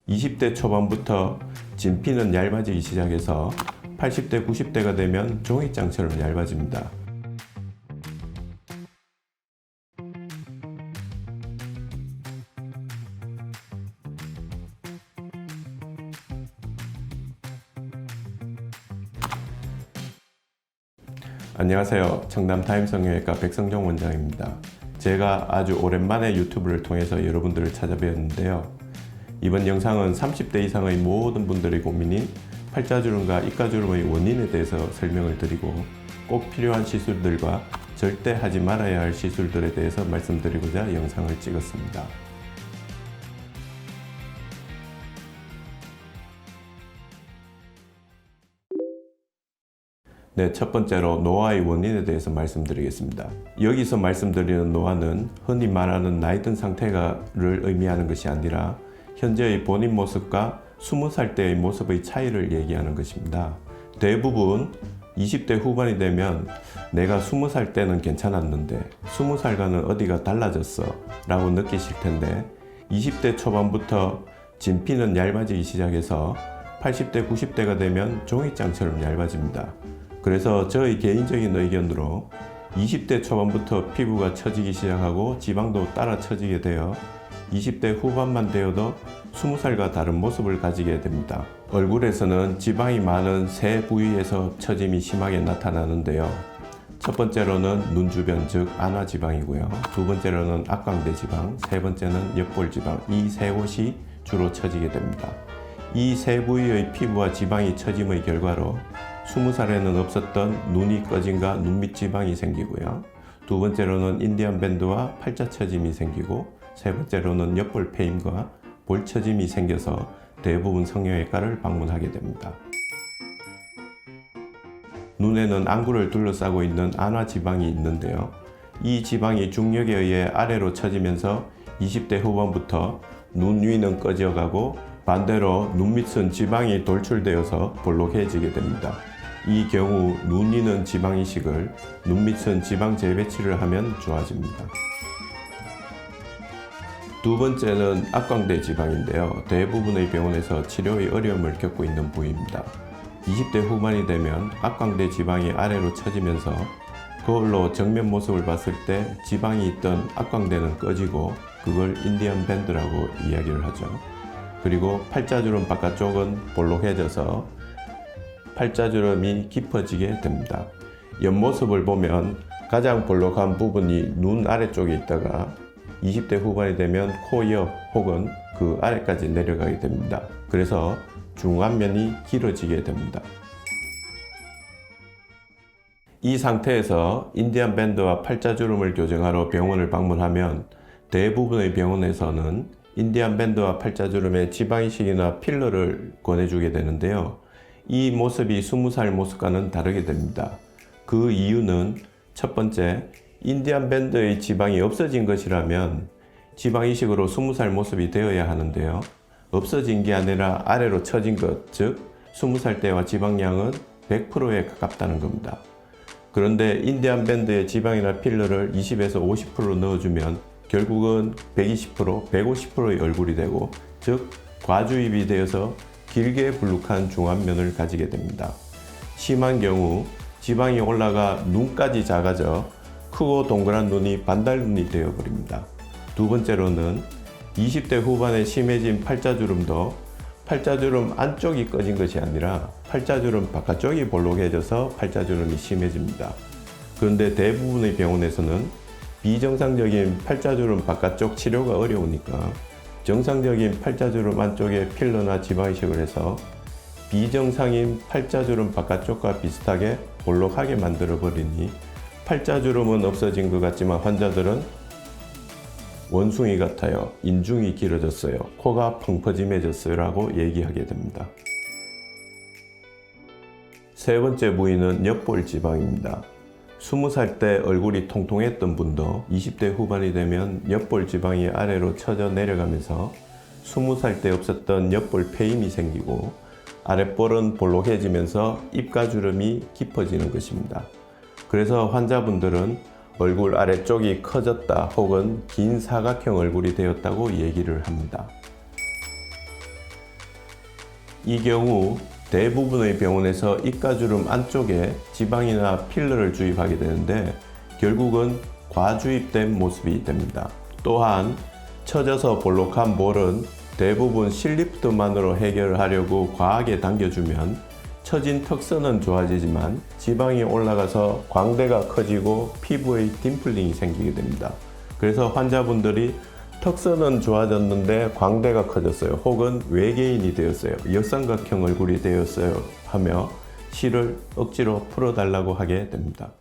20대 초반부터 진피는 얇아지기 시작해서 80대, 90대가 되면 종이장처럼 얇아집니다. 안녕하세요. 청담타임성형외과 백성종 원장입니다. 제가 아주 오랜만에 유튜브를 통해서 여러분들을 찾아뵈었는데요. 이번 영상은 30대 이상의 모든 분들의 고민인 팔자주름과 입가주름의 원인에 대해서 설명을 드리고 꼭 필요한 시술들과 절대 하지 말아야 할 시술들에 대해서 말씀드리고자 영상을 찍었습니다. 네, 첫 번째로 노화의 원인에 대해서 말씀드리겠습니다. 여기서 말씀드리는 노화는 흔히 말하는 나이 든 상태를 의미하는 것이 아니라 현재의 본인 모습과 20살 때의 모습의 차이를 얘기하는 것입니다. 대부분 20대 후반이 되면 내가 20살 때는 괜찮았는데 20살과는 어디가 달라졌어 라고 느끼실 텐데 20대 초반부터 진피는 얇아지기 시작해서 80대, 90대가 되면 종이장처럼 얇아집니다. 그래서 저의 개인적인 의견으로 20대 초반부터 피부가 처지기 시작하고 지방도 따라 처지게 되어 20대 후반만 되어도 20살과 다른 모습을 가지게 됩니다. 얼굴에서는 지방이 많은 세 부위에서 처짐이 심하게 나타나는데요. 첫 번째로는 눈 주변, 즉 안화지방이고요. 두 번째로는 앞광대 지방, 세 번째는 옆볼 지방, 이 세 곳이 주로 처지게 됩니다. 이 세 부위의 피부와 지방이 처짐의 결과로 20살에는 없었던 눈이 꺼짐과 눈밑 지방이 생기고요. 두 번째로는 인디언 밴드와 팔자 처짐이 생기고 세 번째로는 옆볼 패임과 볼 처짐이 생겨서 대부분 성형외과를 방문하게 됩니다. 눈에는 안구를 둘러싸고 있는 안화 지방이 있는데요. 이 지방이 중력에 의해 아래로 처지면서 20대 후반부터 눈 위는 꺼져가고 반대로 눈 밑은 지방이 돌출되어서 볼록해지게 됩니다. 이 경우 눈 위는 지방 이식을, 눈 밑은 지방 재배치를 하면 좋아집니다. 두 번째는 앞광대 지방인데요. 대부분의 병원에서 치료의 어려움을 겪고 있는 부위입니다. 20대 후반이 되면 앞광대 지방이 아래로 처지면서 거울로 정면 모습을 봤을 때 지방이 있던 앞광대는 꺼지고 그걸 인디언 밴드라고 이야기를 하죠. 그리고 팔자주름 바깥쪽은 볼록해져서 팔자주름이 깊어지게 됩니다. 옆모습을 보면 가장 볼록한 부분이 눈 아래쪽에 있다가 20대 후반이 되면 코 옆 혹은 그 아래까지 내려가게 됩니다. 그래서 중안면이 길어지게 됩니다. 이 상태에서 인디언 밴드와 팔자주름을 교정하러 병원을 방문하면 대부분의 병원에서는 인디언 밴드와 팔자주름의 지방이식이나 필러를 권해주게 되는데요. 이 모습이 20살 모습과는 다르게 됩니다. 그 이유는 첫 번째, 인디언 밴드의 지방이 없어진 것이라면 지방 이식으로 20살 모습이 되어야 하는데요. 없어진 게 아니라 아래로 처진 것, 즉 20살 때와 지방량은 100%에 가깝다는 겁니다. 그런데 인디언 밴드의 지방이나 필러를 20에서 50% 넣어주면 결국은 120%, 150%의 얼굴이 되고, 즉 과주입이 되어서 길게 불룩한 중안면을 가지게 됩니다. 심한 경우 지방이 올라가 눈까지 작아져 크고 동그란 눈이 반달눈이 되어버립니다. 두 번째로는 20대 후반에 심해진 팔자주름도 팔자주름 안쪽이 꺼진 것이 아니라 팔자주름 바깥쪽이 볼록해져서 팔자주름이 심해집니다. 그런데 대부분의 병원에서는 비정상적인 팔자주름 바깥쪽 치료가 어려우니까 정상적인 팔자주름 안쪽에 필러나 지방이식을 해서 비정상인 팔자주름 바깥쪽과 비슷하게 볼록하게 만들어 버리니 팔자주름은 없어진 것 같지만 환자들은 원숭이 같아요, 인중이 길어졌어요, 코가 펑퍼짐해졌어요 라고 얘기하게 됩니다. 세 번째 부위는 옆볼 지방입니다. 20살 때 얼굴이 통통했던 분도 20대 후반이 되면 옆볼 지방이 아래로 처져 내려가면서 20살 때 없었던 옆볼 패임이 생기고 아랫볼은 볼록해지면서 입가주름이 깊어지는 것입니다. 그래서 환자분들은 얼굴 아래쪽이 커졌다 혹은 긴 사각형 얼굴이 되었다고 얘기를 합니다. 이 경우 대부분의 병원에서 입가주름 안쪽에 지방이나 필러를 주입하게 되는데 결국은 과주입된 모습이 됩니다. 또한 처져서 볼록한 볼은 대부분 실리프트만으로 해결하려고 과하게 당겨주면 처진 턱선은 좋아지지만 지방이 올라가서 광대가 커지고 피부에 딤플링이 생기게 됩니다. 그래서 환자분들이 턱선은 좋아졌는데 광대가 커졌어요. 혹은 외계인이 되었어요. 역삼각형 얼굴이 되었어요. 하며 실을 억지로 풀어달라고 하게 됩니다.